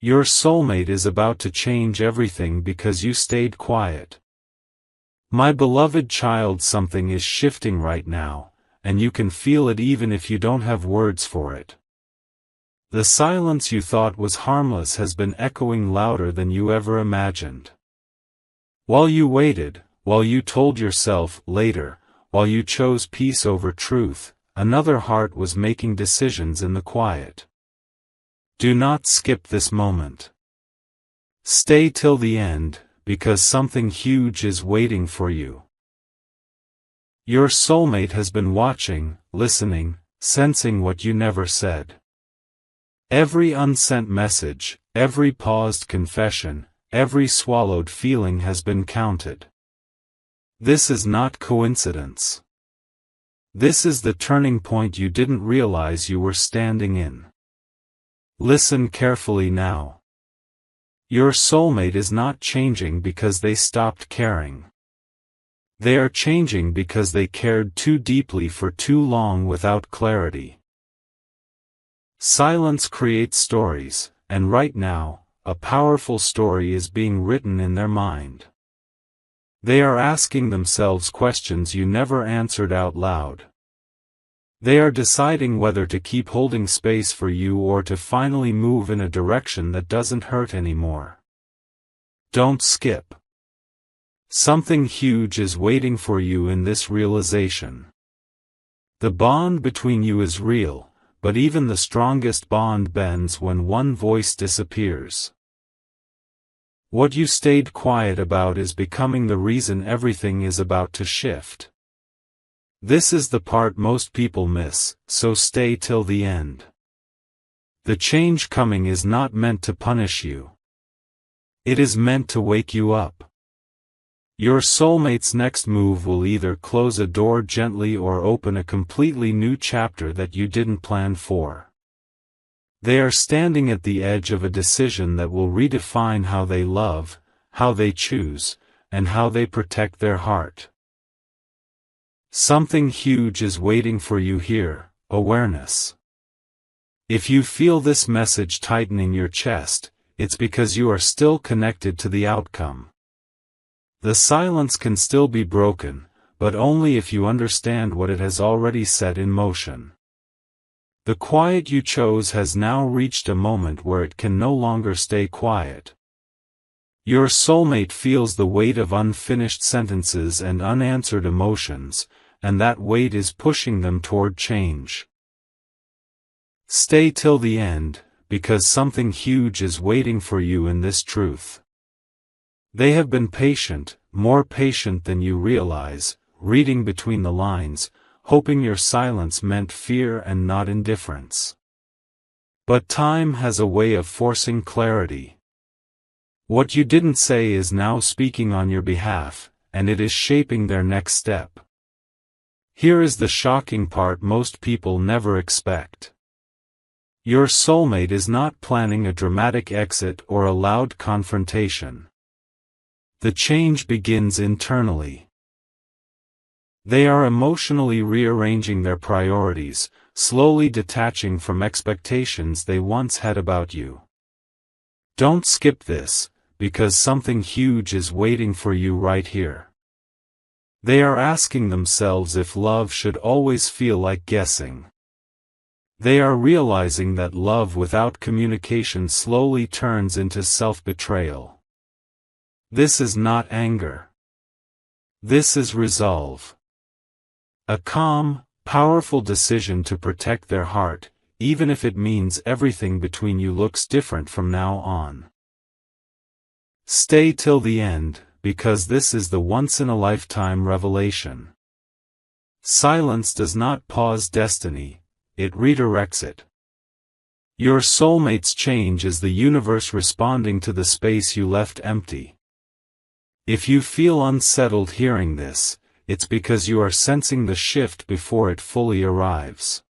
Your soulmate is about to change everything because you stayed quiet. My beloved child, something is shifting right now, and you can feel it even if you don't have words for it. The silence you thought was harmless has been echoing louder than you ever imagined. While you waited, while you told yourself later, while you chose peace over truth, another heart was making decisions in the quiet. Do not skip this moment. Stay till the end, because something huge is waiting for you. Your soulmate has been watching, listening, sensing what you never said. Every unsent message, every paused confession, every swallowed feeling has been counted. This is not coincidence. This is the turning point you didn't realize you were standing in. Listen carefully now. Your soulmate is not changing because they stopped caring. They are changing because they cared too deeply for too long without clarity. Silence creates stories, and right now, a powerful story is being written in their mind. They are asking themselves questions you never answered out loud. They are deciding whether to keep holding space for you or to finally move in a direction that doesn't hurt anymore. Don't skip. Something huge is waiting for you in this realization. The bond between you is real, but even the strongest bond bends when one voice disappears. What you stayed quiet about is becoming the reason everything is about to shift. This is the part most people miss, so stay till the end. The change coming is not meant to punish you. It is meant to wake you up. Your soulmate's next move will either close a door gently or open a completely new chapter that you didn't plan for. They are standing at the edge of a decision that will redefine how they love, how they choose, and how they protect their heart. Something huge is waiting for you here, awareness. If you feel this message tightening your chest, it's because you are still connected to the outcome. The silence can still be broken, but only if you understand what it has already set in motion. The quiet you chose has now reached a moment where it can no longer stay quiet. Your soulmate feels the weight of unfinished sentences and unanswered emotions, and that weight is pushing them toward change. Stay till the end, because something huge is waiting for you in this truth. They have been patient, more patient than you realize, reading between the lines, hoping your silence meant fear and not indifference. But time has a way of forcing clarity. What you didn't say is now speaking on your behalf, and it is shaping their next step. Here is the shocking part most people never expect. Your soulmate is not planning a dramatic exit or a loud confrontation. The change begins internally. They are emotionally rearranging their priorities, slowly detaching from expectations they once had about you. Don't skip this, because something huge is waiting for you right here. They are asking themselves if love should always feel like guessing. They are realizing that love without communication slowly turns into self-betrayal. This is not anger. This is resolve. A calm, powerful decision to protect their heart, even if it means everything between you looks different from now on. Stay till the end, because this is the once-in-a-lifetime revelation. Silence does not pause destiny, it redirects it. Your soulmate's change is the universe responding to the space you left empty. If you feel unsettled hearing this, it's because you are sensing the shift before it fully arrives.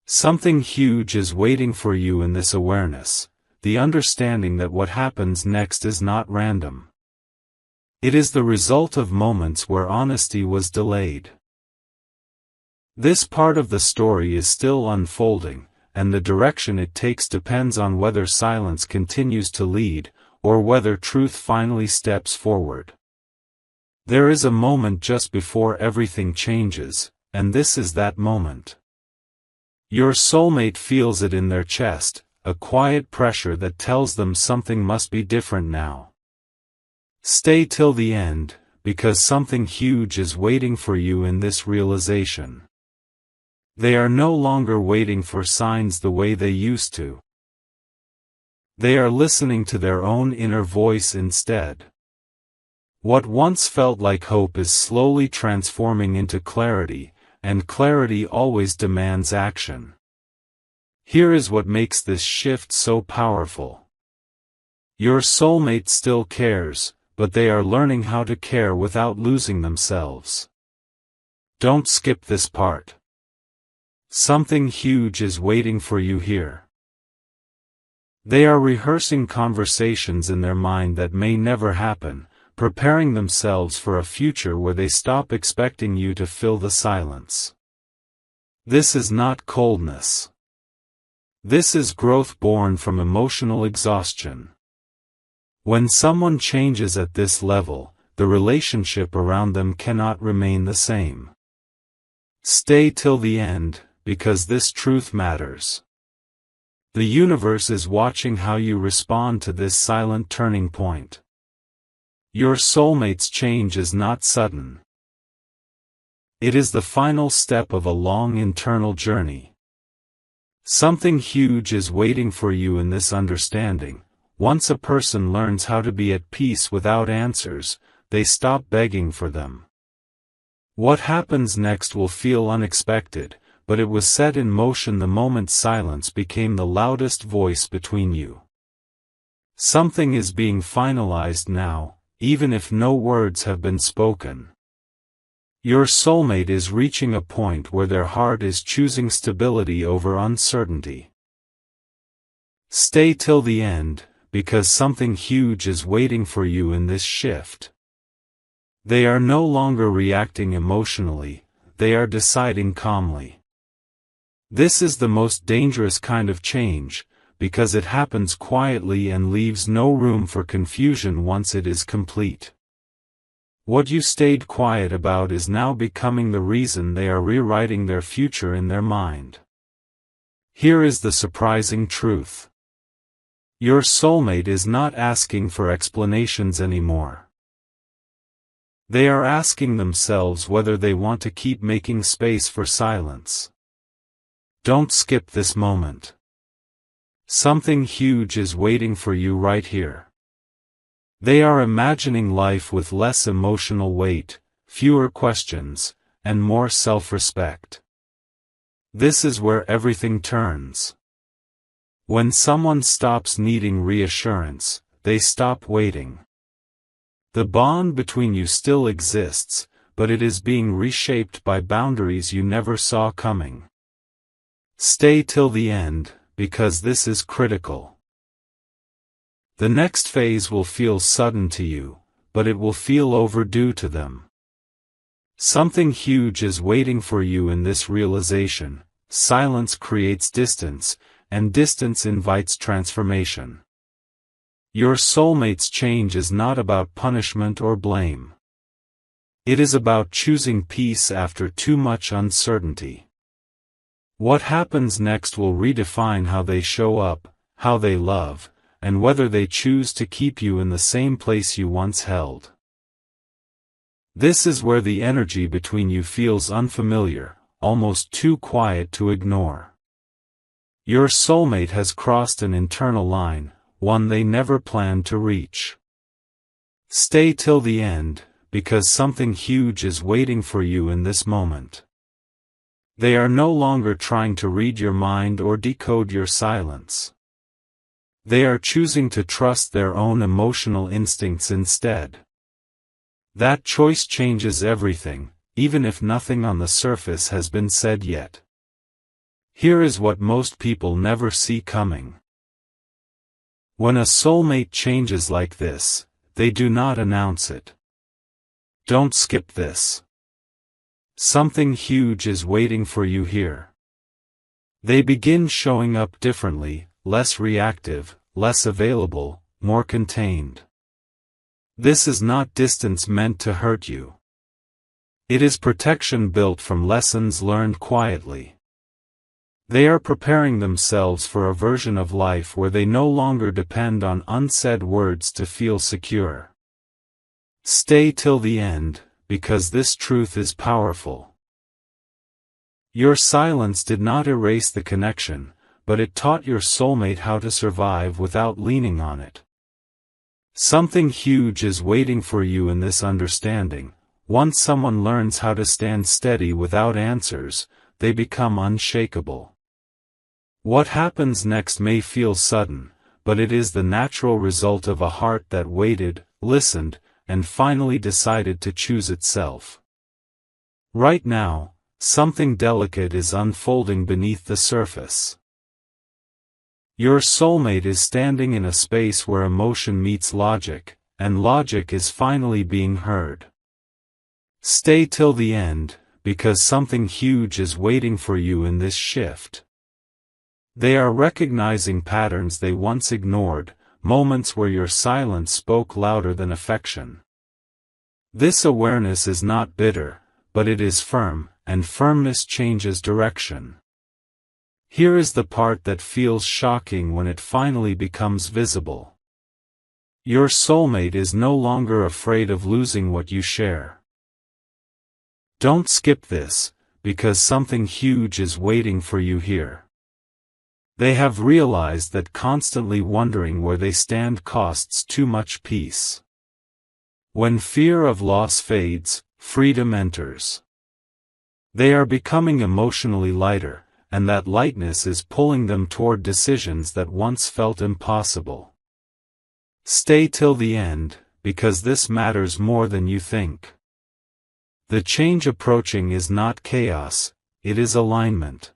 Something huge is waiting for you in this awareness, the understanding that what happens next is not random. It is the result of moments where honesty was delayed. This part of the story is still unfolding, and the direction it takes depends on whether silence continues to lead, or whether truth finally steps forward. There is a moment just before everything changes, and this is that moment. Your soulmate feels it in their chest, a quiet pressure that tells them something must be different now. Stay till the end, because something huge is waiting for you in this realization. They are no longer waiting for signs the way they used to. They are listening to their own inner voice instead. What once felt like hope is slowly transforming into clarity, and clarity always demands action. Here is what makes this shift so powerful. Your soulmate still cares, but they are learning how to care without losing themselves. Don't skip this part. Something huge is waiting for you here. They are rehearsing conversations in their mind that may never happen, preparing themselves for a future where they stop expecting you to fill the silence. This is not coldness. This is growth born from emotional exhaustion. When someone changes at this level, the relationship around them cannot remain the same. Stay till the end, because this truth matters. The universe is watching how you respond to this silent turning point. Your soulmate's change is not sudden. It is the final step of a long internal journey. Something huge is waiting for you in this understanding. Once a person learns how to be at peace without answers, they stop begging for them. What happens next will feel unexpected, but it was set in motion the moment silence became the loudest voice between you. Something is being finalized now, even if no words have been spoken. Your soulmate is reaching a point where their heart is choosing stability over uncertainty. Stay till the end, because something huge is waiting for you in this shift. They are no longer reacting emotionally, they are deciding calmly. This is the most dangerous kind of change, because it happens quietly and leaves no room for confusion once it is complete. What you stayed quiet about is now becoming the reason they are rewriting their future in their mind. Here is the surprising truth. Your soulmate is not asking for explanations anymore. They are asking themselves whether they want to keep making space for silence. Don't skip this moment. Something huge is waiting for you right here. They are imagining life with less emotional weight, fewer questions, and more self-respect. This is where everything turns. When someone stops needing reassurance, they stop waiting. The bond between you still exists, but it is being reshaped by boundaries you never saw coming. Stay till the end, because this is critical. The next phase will feel sudden to you, but it will feel overdue to them. Something huge is waiting for you in this realization. Silence creates distance, and distance invites transformation. Your soulmate's change is not about punishment or blame. It is about choosing peace after too much uncertainty. What happens next will redefine how they show up, how they love, and whether they choose to keep you in the same place you once held. This is where the energy between you feels unfamiliar, almost too quiet to ignore. Your soulmate has crossed an internal line, one they never planned to reach. Stay till the end, because something huge is waiting for you in this moment. They are no longer trying to read your mind or decode your silence. They are choosing to trust their own emotional instincts instead. That choice changes everything, even if nothing on the surface has been said yet. Here is what most people never see coming. When a soulmate changes like this, they do not announce it. Don't skip this. Something huge is waiting for you here. They begin showing up differently, less reactive, less available, more contained. This is not distance meant to hurt you. It is protection built from lessons learned quietly. They are preparing themselves for a version of life where they no longer depend on unsaid words to feel secure. Stay till the end, because this truth is powerful. Your silence did not erase the connection, but it taught your soulmate how to survive without leaning on it. Something huge is waiting for you in this understanding. Once someone learns how to stand steady without answers, they become unshakable. What happens next may feel sudden, but it is the natural result of a heart that waited, listened, and finally decided to choose itself. Right now, something delicate is unfolding beneath the surface. Your soulmate is standing in a space where emotion meets logic, and logic is finally being heard. Stay till the end, because something huge is waiting for you in this shift. They are recognizing patterns they once ignored, moments where your silence spoke louder than affection. This awareness is not bitter, but it is firm, and firmness changes direction. Here is the part that feels shocking when it finally becomes visible. Your soulmate is no longer afraid of losing what you share. Don't skip this, because something huge is waiting for you here. They have realized that constantly wondering where they stand costs too much peace. When fear of loss fades, freedom enters. They are becoming emotionally lighter, and that lightness is pulling them toward decisions that once felt impossible. Stay till the end, because this matters more than you think. The change approaching is not chaos, it is alignment.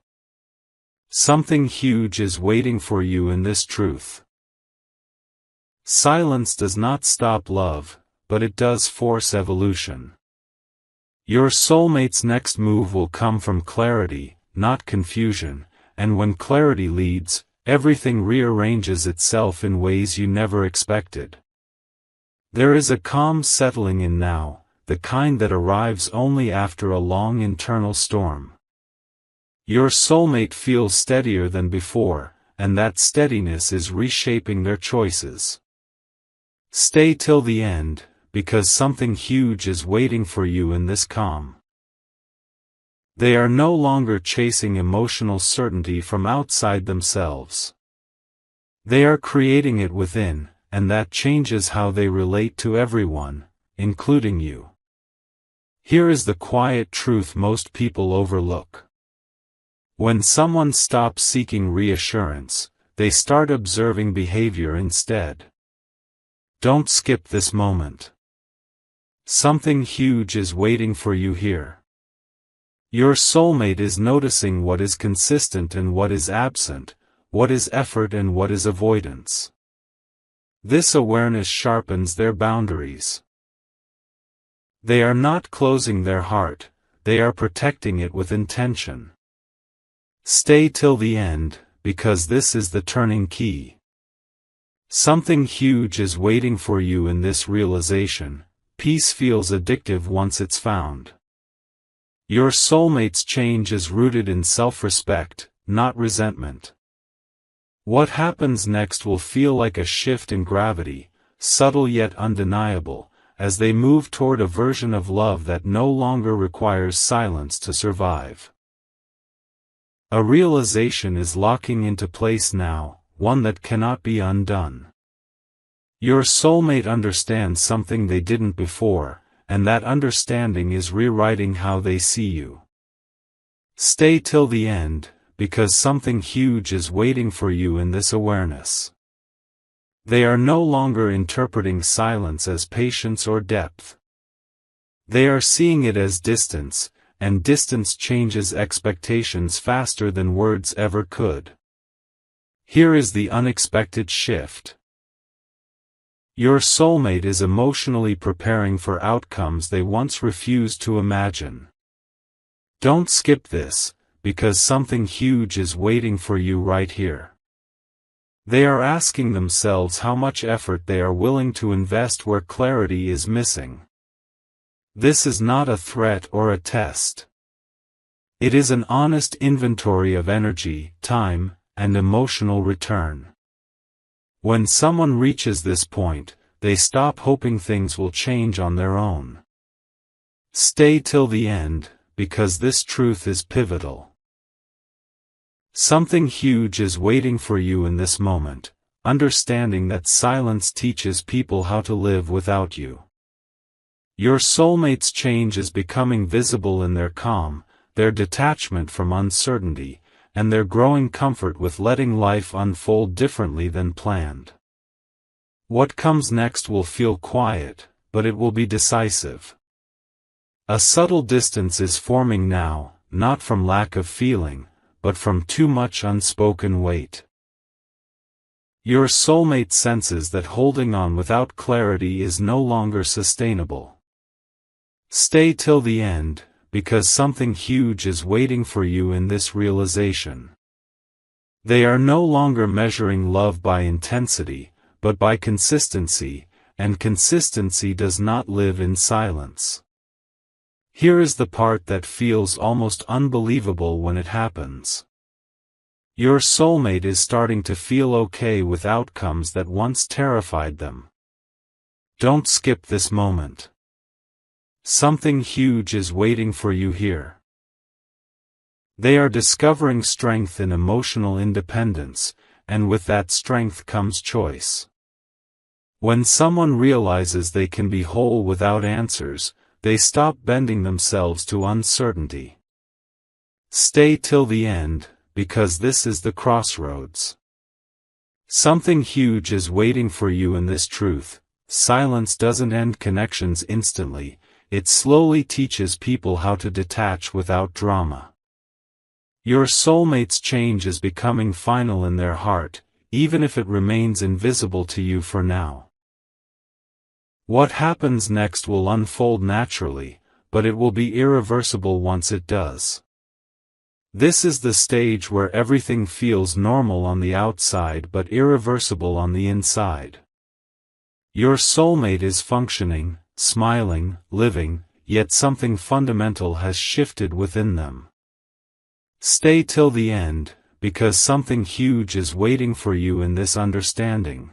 Something huge is waiting for you in this truth. Silence does not stop love, but it does force evolution. Your soulmate's next move will come from clarity, not confusion, and when clarity leads, everything rearranges itself in ways you never expected. There is a calm settling in now, the kind that arrives only after a long internal storm. Your soulmate feels steadier than before, and that steadiness is reshaping their choices. Stay till the end, because something huge is waiting for you in this calm. They are no longer chasing emotional certainty from outside themselves. They are creating it within, and that changes how they relate to everyone, including you. Here is the quiet truth most people overlook. When someone stops seeking reassurance, they start observing behavior instead. Don't skip this moment. Something huge is waiting for you here. Your soulmate is noticing what is consistent and what is absent, what is effort and what is avoidance. This awareness sharpens their boundaries. They are not closing their heart, they are protecting it with intention. Stay till the end, because this is the turning key. Something huge is waiting for you in this realization. Peace feels addictive once it's found. Your soulmate's change is rooted in self-respect, not resentment. What happens next will feel like a shift in gravity, subtle yet undeniable, as they move toward a version of love that no longer requires silence to survive. A realization is locking into place now, one that cannot be undone. Your soulmate understands something they didn't before, and that understanding is rewriting how they see you. Stay till the end, because something huge is waiting for you in this awareness. They are no longer interpreting silence as patience or depth. They are seeing it as distance, and distance changes expectations faster than words ever could. Here is the unexpected shift. Your soulmate is emotionally preparing for outcomes they once refused to imagine. Don't skip this, because something huge is waiting for you right here. They are asking themselves how much effort they are willing to invest where clarity is missing. This is not a threat or a test. It is an honest inventory of energy, time, and emotional return. When someone reaches this point, they stop hoping things will change on their own. Stay till the end, because this truth is pivotal. Something huge is waiting for you in this moment, understanding that silence teaches people how to live without you. Your soulmate's change is becoming visible in their calm, their detachment from uncertainty, and their growing comfort with letting life unfold differently than planned. What comes next will feel quiet, but it will be decisive. A subtle distance is forming now, not from lack of feeling, but from too much unspoken weight. Your soulmate senses that holding on without clarity is no longer sustainable. Stay till the end, because something huge is waiting for you in this realization. They are no longer measuring love by intensity, but by consistency, and consistency does not live in silence. Here is the part that feels almost unbelievable when it happens. Your soulmate is starting to feel okay with outcomes that once terrified them. Don't skip this moment. Something huge is waiting for you here. They are discovering strength in emotional independence, and with that strength comes choice. When someone realizes they can be whole without answers, they stop bending themselves to uncertainty. Stay till the end, because this is the crossroads. Something huge is waiting for you in this truth. Silence doesn't end connections instantly, it slowly teaches people how to detach without drama. Your soulmate's change is becoming final in their heart, even if it remains invisible to you for now. What happens next will unfold naturally, but it will be irreversible once it does. This is the stage where everything feels normal on the outside but irreversible on the inside. Your soulmate is functioning, smiling, living, yet something fundamental has shifted within them. Stay till the end, because something huge is waiting for you in this understanding.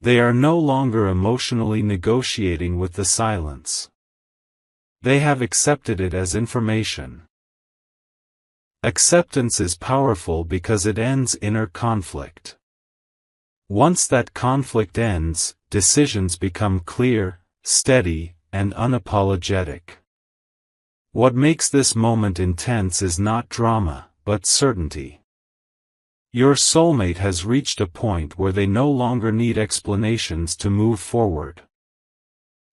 They are no longer emotionally negotiating with the silence. They have accepted it as information. Acceptance is powerful because it ends inner conflict. Once that conflict ends, decisions become clear, steady, and unapologetic. What makes this moment intense is not drama, but certainty. Your soulmate has reached a point where they no longer need explanations to move forward.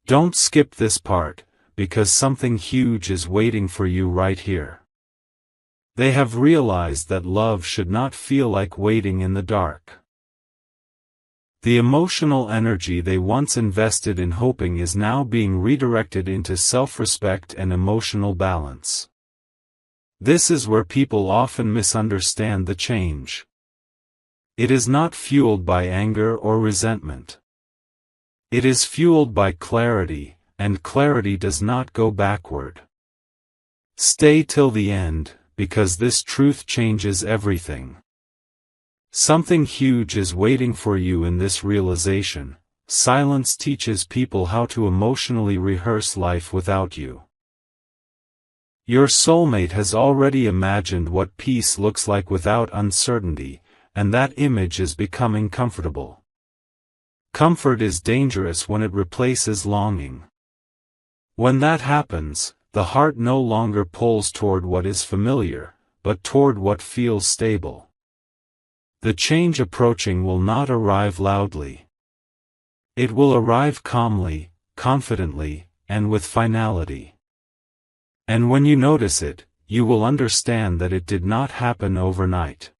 Don't skip this part, because something huge is waiting for you right here. They have realized that love should not feel like waiting in the dark. The emotional energy they once invested in hoping is now being redirected into self-respect and emotional balance. This is where people often misunderstand the change. It is not fueled by anger or resentment. It is fueled by clarity, and clarity does not go backward. Stay till the end, because this truth changes everything. Something huge is waiting for you in this realization. Silence teaches people how to emotionally rehearse life without you. Your soulmate has already imagined what peace looks like without uncertainty, and that image is becoming comfortable. Comfort is dangerous when it replaces longing. When that happens, the heart no longer pulls toward what is familiar, but toward what feels stable. The change approaching will not arrive loudly. It will arrive calmly, confidently, and with finality. And when you notice it, you will understand that it did not happen overnight.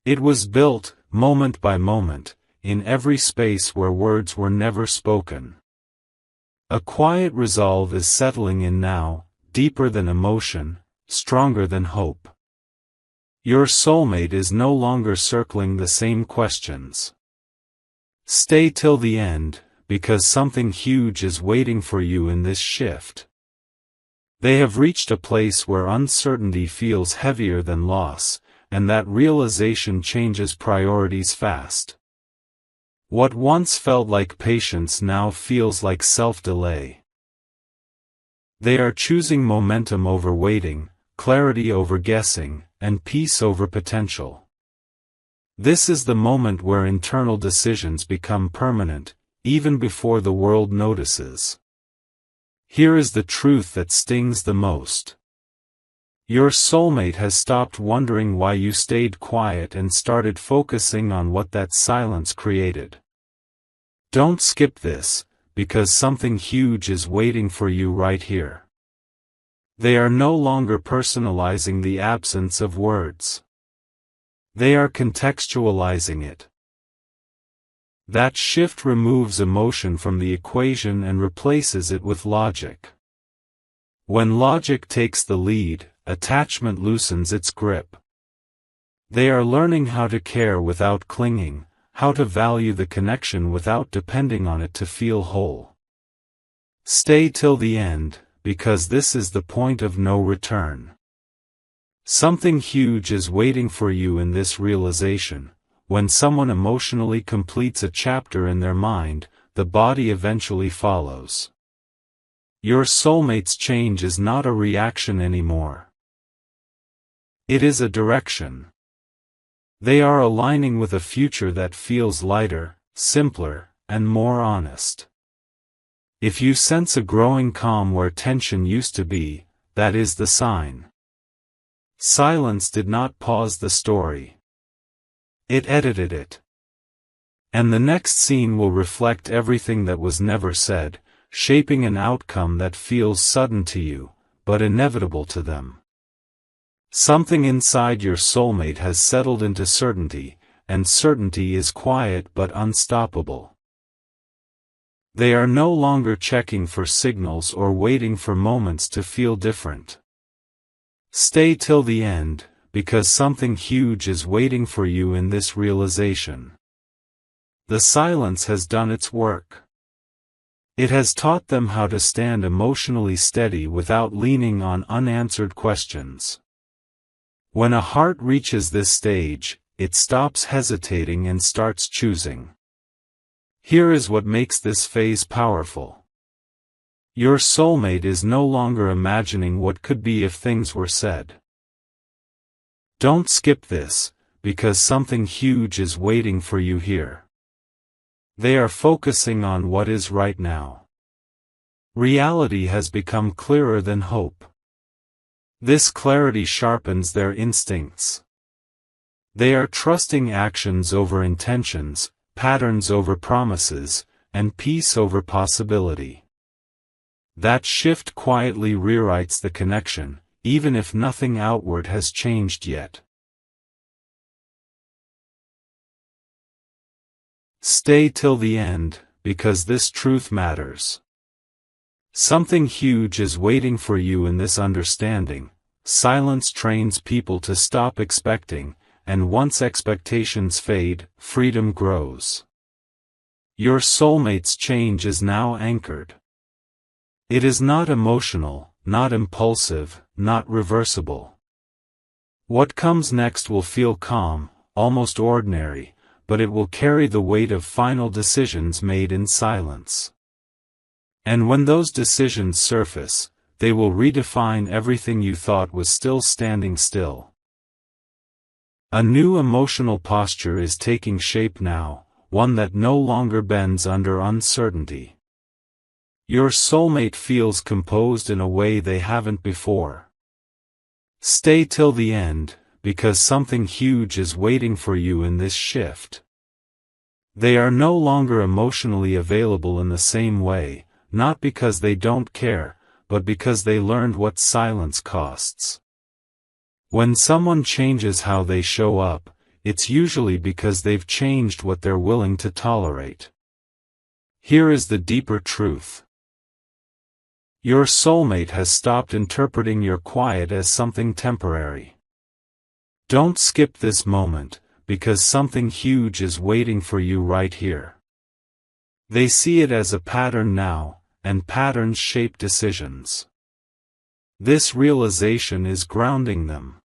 It was built, moment by moment, in every space where words were never spoken. A quiet resolve is settling in now, deeper than emotion, stronger than hope. Your soulmate is no longer circling the same questions. Stay till the end, because something huge is waiting for you in this shift. They have reached a place where uncertainty feels heavier than loss, and that realization changes priorities fast. What once felt like patience now feels like self-delay. They are choosing momentum over waiting, clarity over guessing, and peace over potential. This is the moment where internal decisions become permanent, even before the world notices. Here is the truth that stings the most. Your soulmate has stopped wondering why you stayed quiet and started focusing on what that silence created. Don't skip this, because something huge is waiting for you right here. They are no longer personalizing the absence of words. They are contextualizing it. That shift removes emotion from the equation and replaces it with logic. When logic takes the lead, attachment loosens its grip. They are learning how to care without clinging, how to value the connection without depending on it to feel whole. Stay till the end, because this is the point of no return. Something huge is waiting for you in this realization. When someone emotionally completes a chapter in their mind, the body eventually follows. Your soulmate's change is not a reaction anymore. It is a direction. They are aligning with a future that feels lighter, simpler, and more honest. If you sense a growing calm where tension used to be, that is the sign. Silence did not pause the story. It edited it. And the next scene will reflect everything that was never said, shaping an outcome that feels sudden to you, but inevitable to them. Something inside your soulmate has settled into certainty, and certainty is quiet but unstoppable. They are no longer checking for signals or waiting for moments to feel different. Stay till the end, because something huge is waiting for you in this realization. The silence has done its work. It has taught them how to stand emotionally steady without leaning on unanswered questions. When a heart reaches this stage, it stops hesitating and starts choosing. Here is what makes this phase powerful. Your soulmate is no longer imagining what could be if things were said. Don't skip this, because something huge is waiting for you here. They are focusing on what is right now. Reality has become clearer than hope. This clarity sharpens their instincts. They are trusting actions over intentions, patterns over promises, and peace over possibility. That shift quietly rewrites the connection, even if nothing outward has changed yet. Stay till the end, because this truth matters. Something huge is waiting for you in this understanding. Silence trains people to stop expecting, and once expectations fade, freedom grows. Your soulmate's change is now anchored. It is not emotional, not impulsive, not reversible. What comes next will feel calm, almost ordinary, but it will carry the weight of final decisions made in silence. And when those decisions surface, they will redefine everything you thought was still standing still. A new emotional posture is taking shape now, one that no longer bends under uncertainty. Your soulmate feels composed in a way they haven't before. Stay till the end, because something huge is waiting for you in this shift. They are no longer emotionally available in the same way, not because they don't care, but because they learned what silence costs. When someone changes how they show up, it's usually because they've changed what they're willing to tolerate. Here is the deeper truth. Your soulmate has stopped interpreting your quiet as something temporary. Don't skip this moment, because something huge is waiting for you right here. They see it as a pattern now, and patterns shape decisions. This realization is grounding them.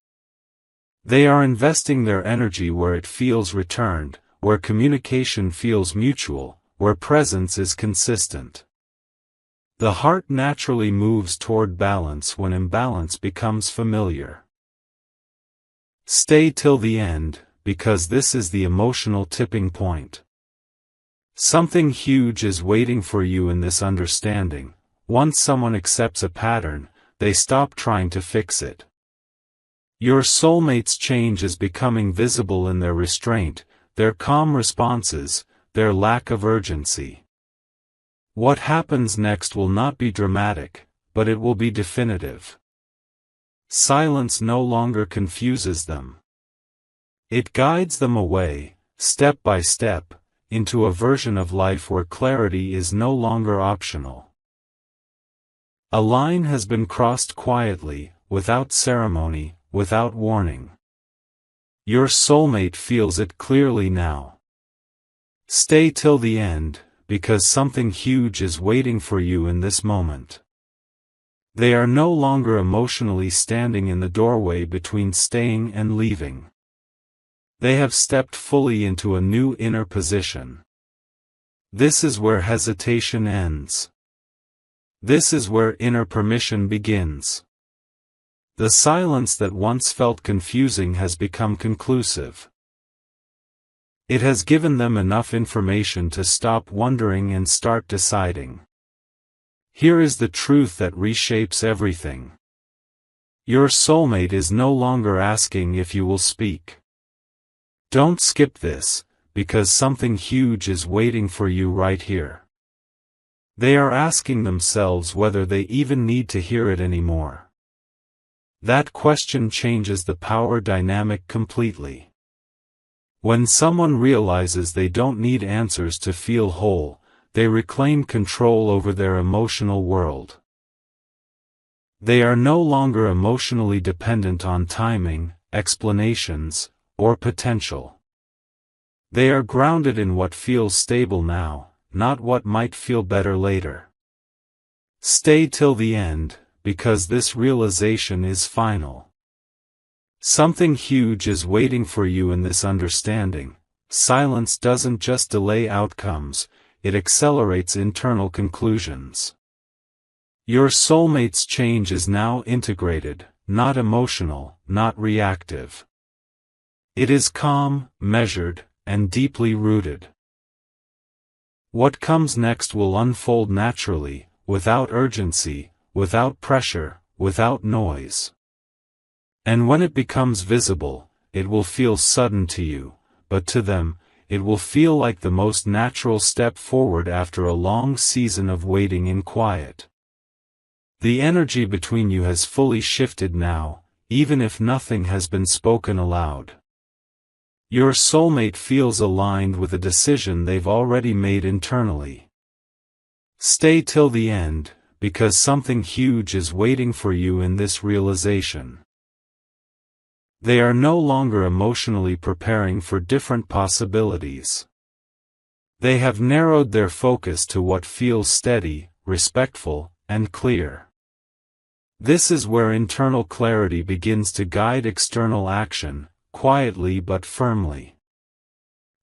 They are investing their energy where it feels returned, where communication feels mutual, where presence is consistent. The heart naturally moves toward balance when imbalance becomes familiar. Stay till the end, because this is the emotional tipping point. Something huge is waiting for you in this understanding. Once someone accepts a pattern, they stop trying to fix it. Your soulmate's change is becoming visible in their restraint, their calm responses, their lack of urgency. What happens next will not be dramatic, but it will be definitive. Silence no longer confuses them. It guides them away, step by step, into a version of life where clarity is no longer optional. A line has been crossed quietly, without ceremony, without warning. Your soulmate feels it clearly now. Stay till the end, because something huge is waiting for you in this moment. They are no longer emotionally standing in the doorway between staying and leaving. They have stepped fully into a new inner position. This is where hesitation ends. This is where inner permission begins. The silence that once felt confusing has become conclusive. It has given them enough information to stop wondering and start deciding. Here is the truth that reshapes everything. Your soulmate is no longer asking if you will speak. Don't skip this, because something huge is waiting for you right here. They are asking themselves whether they even need to hear it anymore. That question changes the power dynamic completely. When someone realizes they don't need answers to feel whole, they reclaim control over their emotional world. They are no longer emotionally dependent on timing, explanations, or potential. They are grounded in what feels stable now, not what might feel better later. Stay till the end, because this realization is final. Something huge is waiting for you in this understanding. Silence doesn't just delay outcomes, it accelerates internal conclusions. Your soulmate's change is now integrated, not emotional, not reactive. It is calm, measured, and deeply rooted. What comes next will unfold naturally, without urgency, without pressure, without noise. And when it becomes visible, it will feel sudden to you, but to them, it will feel like the most natural step forward after a long season of waiting in quiet. The energy between you has fully shifted now, even if nothing has been spoken aloud. Your soulmate feels aligned with a decision they've already made internally. Stay till the end, because something huge is waiting for you in this realization. They are no longer emotionally preparing for different possibilities. They have narrowed their focus to what feels steady, respectful, and clear. This is where internal clarity begins to guide external action, quietly but firmly.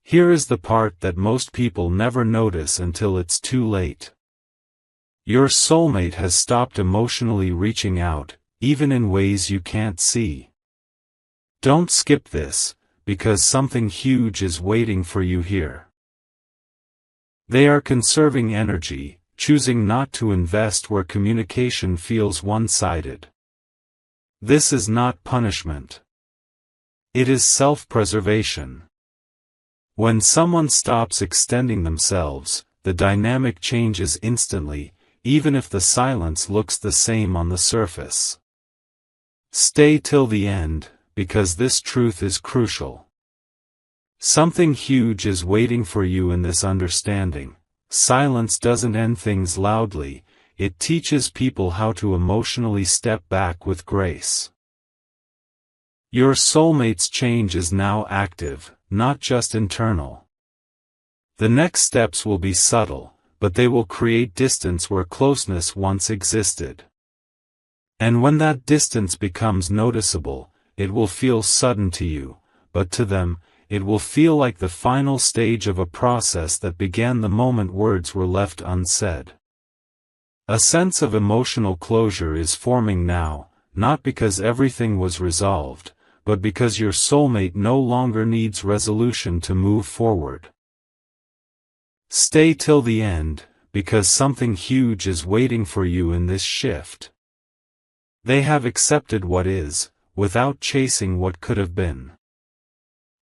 Here is the part that most people never notice until it's too late. Your soulmate has stopped emotionally reaching out, even in ways you can't see. Don't skip this, because something huge is waiting for you here. They are conserving energy, choosing not to invest where communication feels one-sided. This is not punishment. It is self-preservation. When someone stops extending themselves, the dynamic changes instantly, even if the silence looks the same on the surface. Stay till the end, because this truth is crucial. Something huge is waiting for you in this understanding. Silence doesn't end things loudly, it teaches people how to emotionally step back with grace. Your soulmate's change is now active, not just internal. The next steps will be subtle, but they will create distance where closeness once existed. And when that distance becomes noticeable, it will feel sudden to you, but to them, it will feel like the final stage of a process that began the moment words were left unsaid. A sense of emotional closure is forming now, not because everything was resolved, but because your soulmate no longer needs resolution to move forward. Stay till the end, because something huge is waiting for you in this shift. They have accepted what is, without chasing what could have been.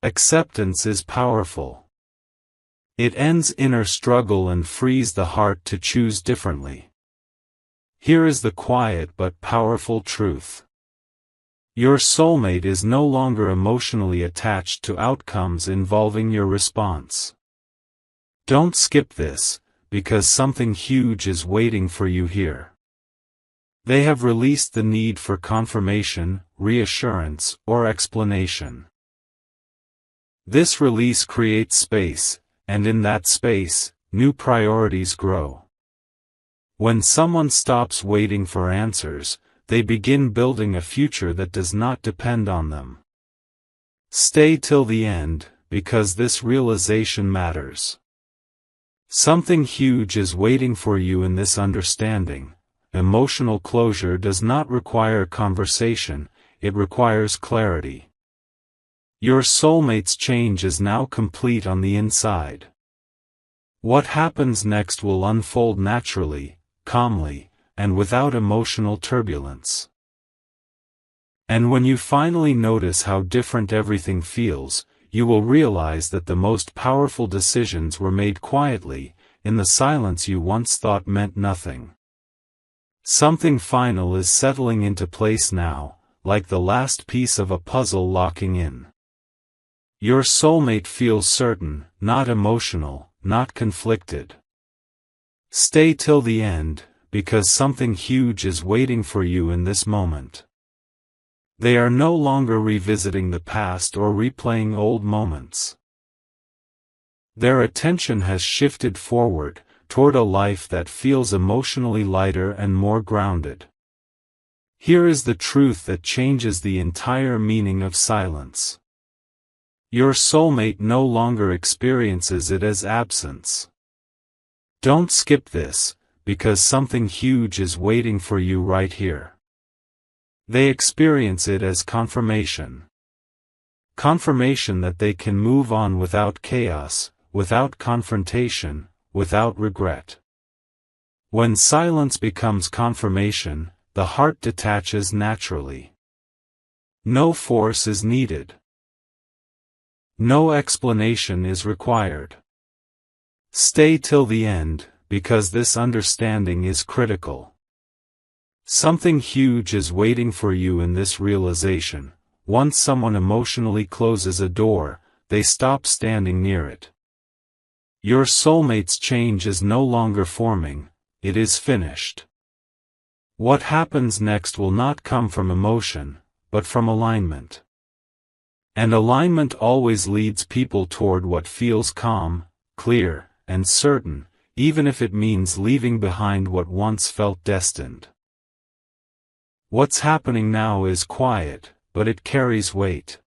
Acceptance is powerful. It ends inner struggle and frees the heart to choose differently. Here is the quiet but powerful truth. Your soulmate is no longer emotionally attached to outcomes involving your response. Don't skip this, because something huge is waiting for you here. They have released the need for confirmation, reassurance, or explanation. This release creates space, and in that space, new priorities grow. When someone stops waiting for answers, they begin building a future that does not depend on them. Stay till the end, because this realization matters. Something huge is waiting for you in this understanding. Emotional closure does not require conversation, it requires clarity. Your soulmate's change is now complete on the inside. What happens next will unfold naturally, calmly, and without emotional turbulence. And when you finally notice how different everything feels, you will realize that the most powerful decisions were made quietly, in the silence you once thought meant nothing. Something final is settling into place now, like the last piece of a puzzle locking in. Your soulmate feels certain, not emotional, not conflicted. Stay till the end, because something huge is waiting for you in this moment. They are no longer revisiting the past or replaying old moments. Their attention has shifted forward, toward a life that feels emotionally lighter and more grounded. Here is the truth that changes the entire meaning of silence. Your soulmate no longer experiences it as absence. Don't skip this, because something huge is waiting for you right here. They experience it as confirmation. Confirmation that they can move on without chaos, without confrontation, without regret. When silence becomes confirmation, the heart detaches naturally. No force is needed. No explanation is required. Stay till the end, because this understanding is critical. Something huge is waiting for you in this realization. Once someone emotionally closes a door, they stop standing near it. Your soulmate's change is no longer forming, it is finished. What happens next will not come from emotion, but from alignment. And alignment always leads people toward what feels calm, clear, and certain, even if it means leaving behind what once felt destined. What's happening now is quiet, but it carries weight.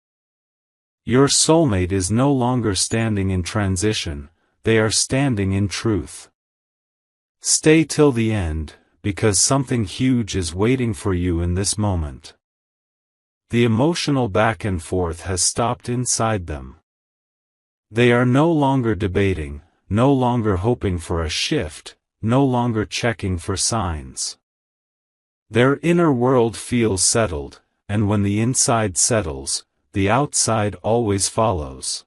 Your soulmate is no longer standing in transition, they are standing in truth. Stay till the end, because something huge is waiting for you in this moment. The emotional back and forth has stopped inside them. They are no longer debating, no longer hoping for a shift, no longer checking for signs. Their inner world feels settled, and when the inside settles, the outside always follows.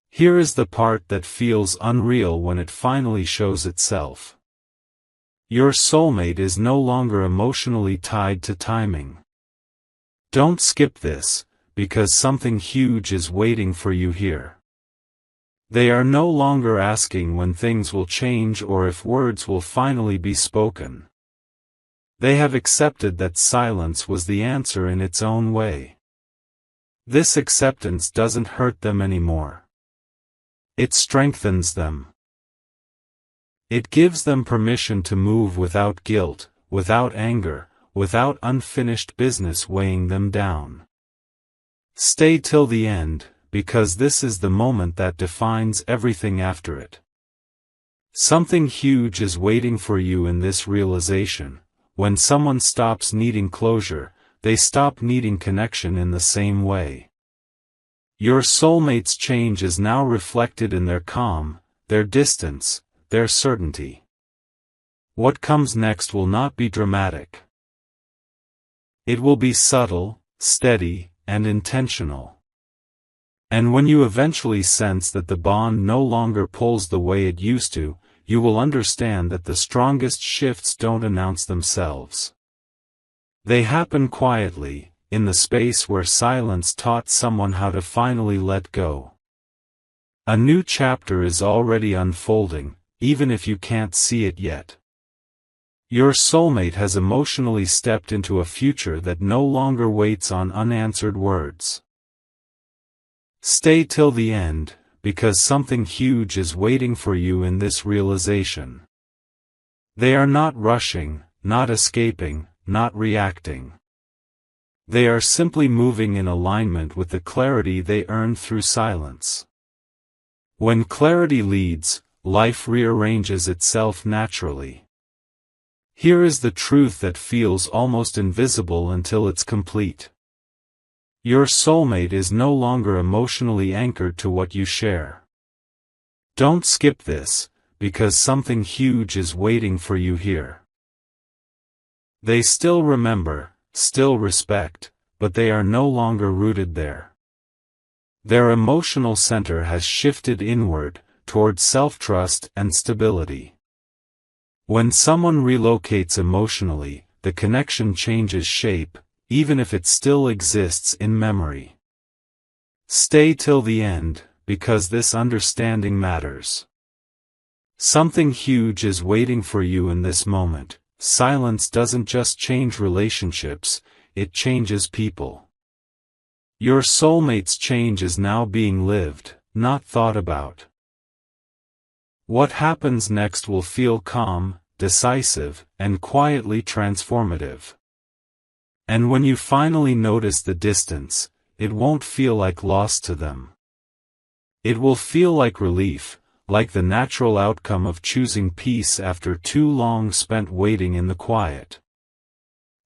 Here is the part that feels unreal when it finally shows itself. Your soulmate is no longer emotionally tied to timing. Don't skip this, because something huge is waiting for you here. They are no longer asking when things will change or if words will finally be spoken. They have accepted that silence was the answer in its own way. This acceptance doesn't hurt them anymore. It strengthens them. It gives them permission to move without guilt, without anger, without unfinished business weighing them down. Stay till the end, because this is the moment that defines everything after it. Something huge is waiting for you in this realization. When someone stops needing closure, they stop needing connection in the same way. Your soulmate's change is now reflected in their calm, their distance, their certainty. What comes next will not be dramatic. It will be subtle, steady, and intentional. And when you eventually sense that the bond no longer pulls the way it used to, you will understand that the strongest shifts don't announce themselves. They happen quietly, in the space where silence taught someone how to finally let go. A new chapter is already unfolding, even if you can't see it yet. Your soulmate has emotionally stepped into a future that no longer waits on unanswered words. Stay till the end, because something huge is waiting for you in this realization. They are not rushing, not escaping, not reacting. They are simply moving in alignment with the clarity they earned through silence. When clarity leads, life rearranges itself naturally. Here is the truth that feels almost invisible until it's complete. Your soulmate is no longer emotionally anchored to what you share. Don't skip this, because something huge is waiting for you here. They still remember, still respect, but they are no longer rooted there. Their emotional center has shifted inward, toward self-trust and stability. When someone relocates emotionally, the connection changes shape, even if it still exists in memory. Stay till the end, because this understanding matters. Something huge is waiting for you in this moment. Silence doesn't just change relationships, it changes people. Your soulmate's change is now being lived, not thought about. What happens next will feel calm, decisive, and quietly transformative. And when you finally notice the distance, it won't feel like loss to them. It will feel like relief, like the natural outcome of choosing peace after too long spent waiting in the quiet.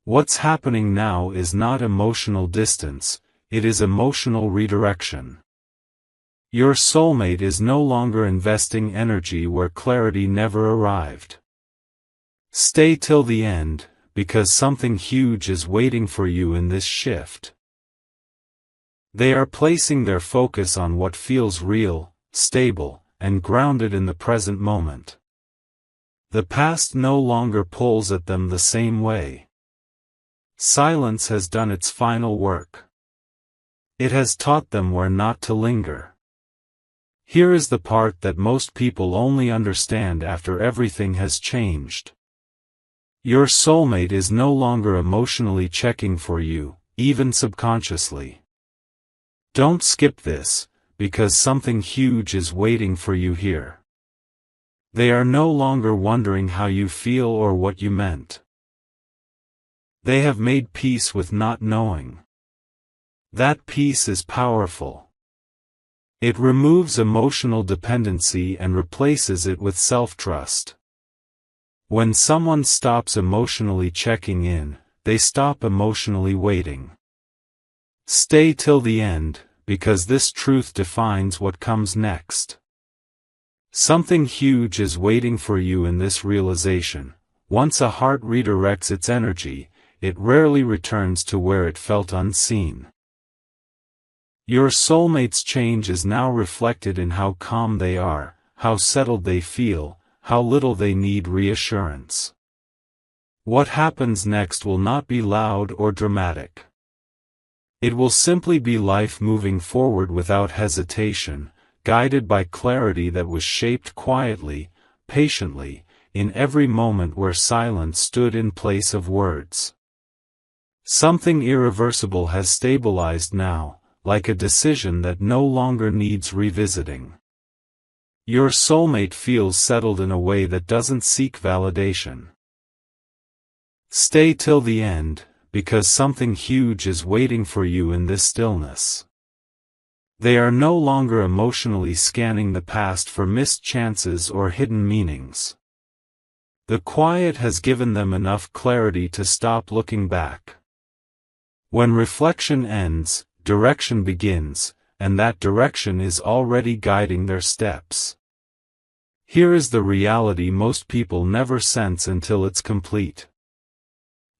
What's happening now is not emotional distance, it is emotional redirection. Your soulmate is no longer investing energy where clarity never arrived. Stay till the end, because something huge is waiting for you in this shift. They are placing their focus on what feels real, stable, and grounded in the present moment. The past no longer pulls at them the same way. Silence has done its final work. It has taught them where not to linger. Here is the part that most people only understand after everything has changed. Your soulmate is no longer emotionally checking for you, even subconsciously. Don't skip this, because something huge is waiting for you here. They are no longer wondering how you feel or what you meant. They have made peace with not knowing. That peace is powerful. It removes emotional dependency and replaces it with self-trust. When someone stops emotionally checking in, they stop emotionally waiting. Stay till the end, because this truth defines what comes next. Something huge is waiting for you in this realization. Once a heart redirects its energy, it rarely returns to where it felt unseen. Your soulmate's change is now reflected in how calm they are, how settled they feel, how little they need reassurance. What happens next will not be loud or dramatic. It will simply be life moving forward without hesitation, guided by clarity that was shaped quietly, patiently, in every moment where silence stood in place of words. Something irreversible has stabilized now, like a decision that no longer needs revisiting. Your soulmate feels settled in a way that doesn't seek validation. Stay till the end, because something huge is waiting for you in this stillness. They are no longer emotionally scanning the past for missed chances or hidden meanings. The quiet has given them enough clarity to stop looking back. When reflection ends, direction begins, and that direction is already guiding their steps. Here is the reality most people never sense until it's complete.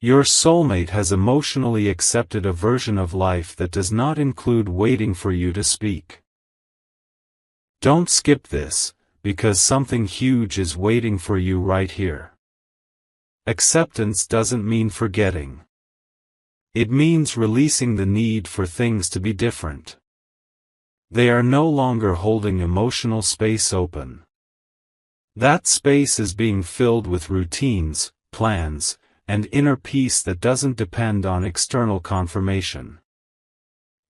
Your soulmate has emotionally accepted a version of life that does not include waiting for you to speak. Don't skip this, because something huge is waiting for you right here. Acceptance doesn't mean forgetting. It means releasing the need for things to be different. They are no longer holding emotional space open. That space is being filled with routines, plans, and inner peace that doesn't depend on external confirmation.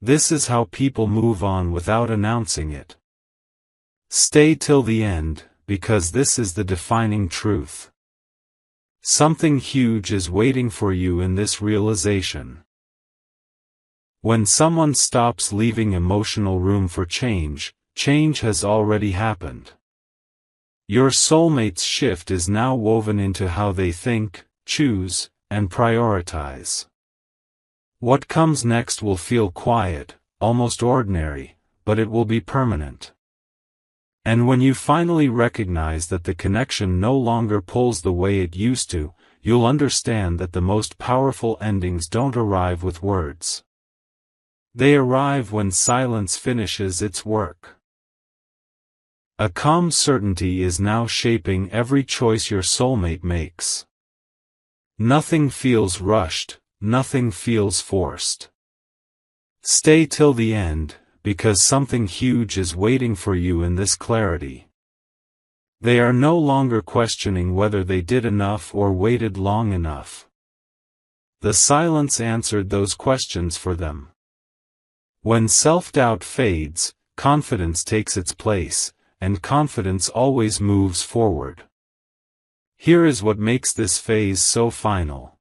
This is how people move on without announcing it. Stay till the end, because this is the defining truth. Something huge is waiting for you in this realization. When someone stops leaving emotional room for change, change has already happened. Your soulmate's shift is now woven into how they think, choose, and prioritize. What comes next will feel quiet, almost ordinary, but it will be permanent. And when you finally recognize that the connection no longer pulls the way it used to, you'll understand that the most powerful endings don't arrive with words. They arrive when silence finishes its work. A calm certainty is now shaping every choice your soulmate makes. Nothing feels rushed, nothing feels forced. Stay till the end, because something huge is waiting for you in this clarity. They are no longer questioning whether they did enough or waited long enough. The silence answered those questions for them. When self-doubt fades, confidence takes its place, and confidence always moves forward. Here is what makes this phase so final.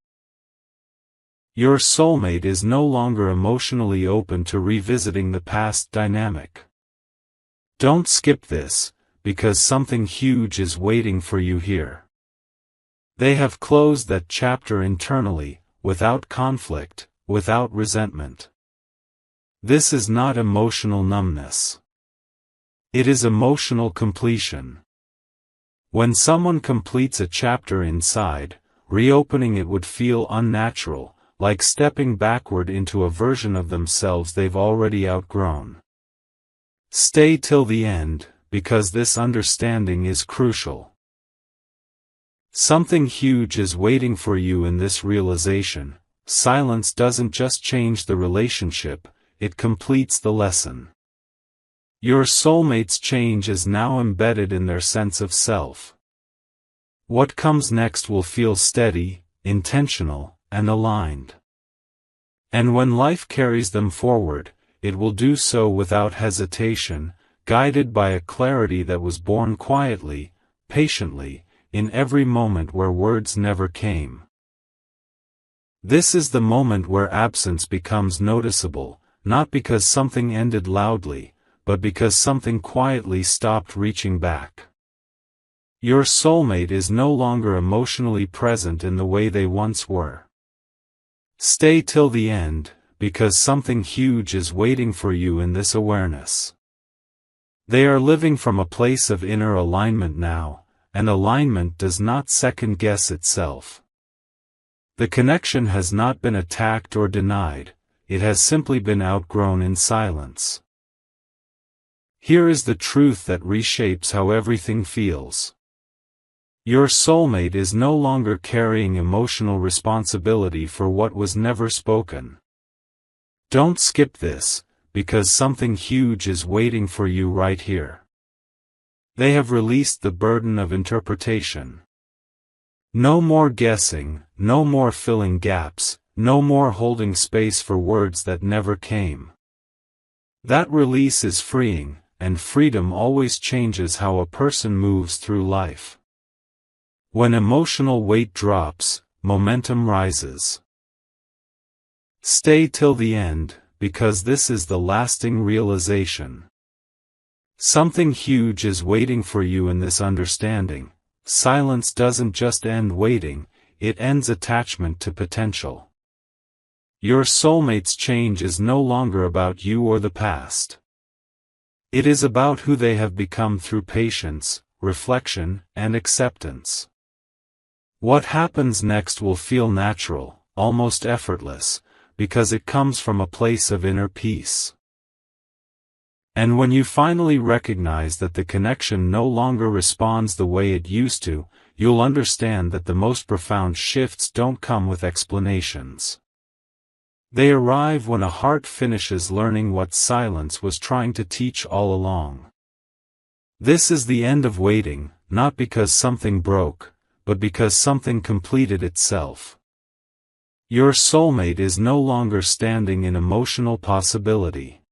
Your soulmate is no longer emotionally open to revisiting the past dynamic. Don't skip this, because something huge is waiting for you here. They have closed that chapter internally, without conflict, without resentment. This is not emotional numbness. It is emotional completion. When someone completes a chapter inside, reopening it would feel unnatural, like stepping backward into a version of themselves they've already outgrown. Stay till the end, because this understanding is crucial. Something huge is waiting for you in this realization. Silence doesn't just change the relationship, it completes the lesson. Your soulmate's change is now embedded in their sense of self. What comes next will feel steady, intentional, and aligned. And when life carries them forward, it will do so without hesitation, guided by a clarity that was born quietly, patiently, in every moment where words never came. This is the moment where absence becomes noticeable, not because something ended loudly, but because something quietly stopped reaching back. Your soulmate is no longer emotionally present in the way they once were. Stay till the end, because something huge is waiting for you in this awareness. They are living from a place of inner alignment now, and alignment does not second-guess itself. The connection has not been attacked or denied, it has simply been outgrown in silence. Here is the truth that reshapes how everything feels. Your soulmate is no longer carrying emotional responsibility for what was never spoken. Don't skip this, because something huge is waiting for you right here. They have released the burden of interpretation. No more guessing, no more filling gaps, no more holding space for words that never came. That release is freeing, and freedom always changes how a person moves through life. When emotional weight drops, momentum rises. Stay till the end, because this is the lasting realization. Something huge is waiting for you in this understanding. Silence doesn't just end waiting, it ends attachment to potential. Your soulmate's change is no longer about you or the past. It is about who they have become through patience, reflection, and acceptance. What happens next will feel natural, almost effortless, because it comes from a place of inner peace. And when you finally recognize that the connection no longer responds the way it used to, you'll understand that the most profound shifts don't come with explanations. They arrive when a heart finishes learning what silence was trying to teach all along. This is the end of waiting, not because something broke, but because something completed itself. Your soulmate is no longer standing in emotional possibility.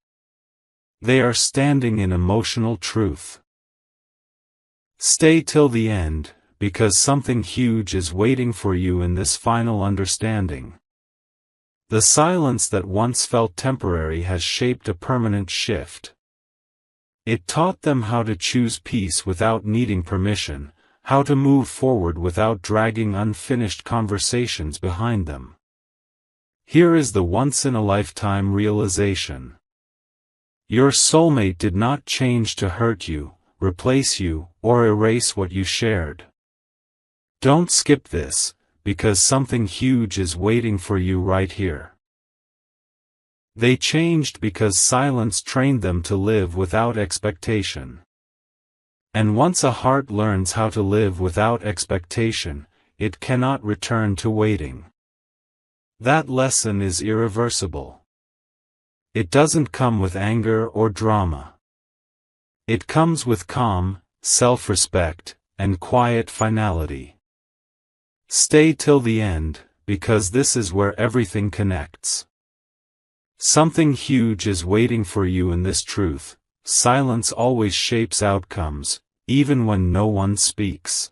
They are standing in emotional truth. Stay till the end, because something huge is waiting for you in this final understanding. The silence that once felt temporary has shaped a permanent shift. It taught them how to choose peace without needing permission, how to move forward without dragging unfinished conversations behind them. Here is the once-in-a-lifetime realization. Your soulmate did not change to hurt you, replace you, or erase what you shared. Don't skip this, because something huge is waiting for you right here. They changed because silence trained them to live without expectation. And once a heart learns how to live without expectation, it cannot return to waiting. That lesson is irreversible. It doesn't come with anger or drama. It comes with calm, self-respect, and quiet finality. Stay till the end, because this is where everything connects. Something huge is waiting for you in this truth. Silence always shapes outcomes, even when no one speaks.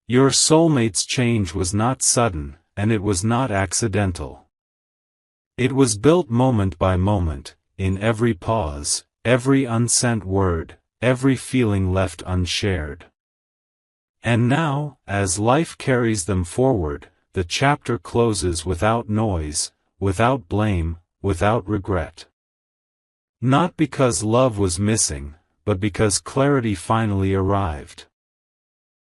Your soulmate's change was not sudden, and it was not accidental. It was built moment by moment, in every pause, every unsent word, every feeling left unshared. And now, as life carries them forward, the chapter closes without noise, without blame, without regret. Not because love was missing, but because clarity finally arrived.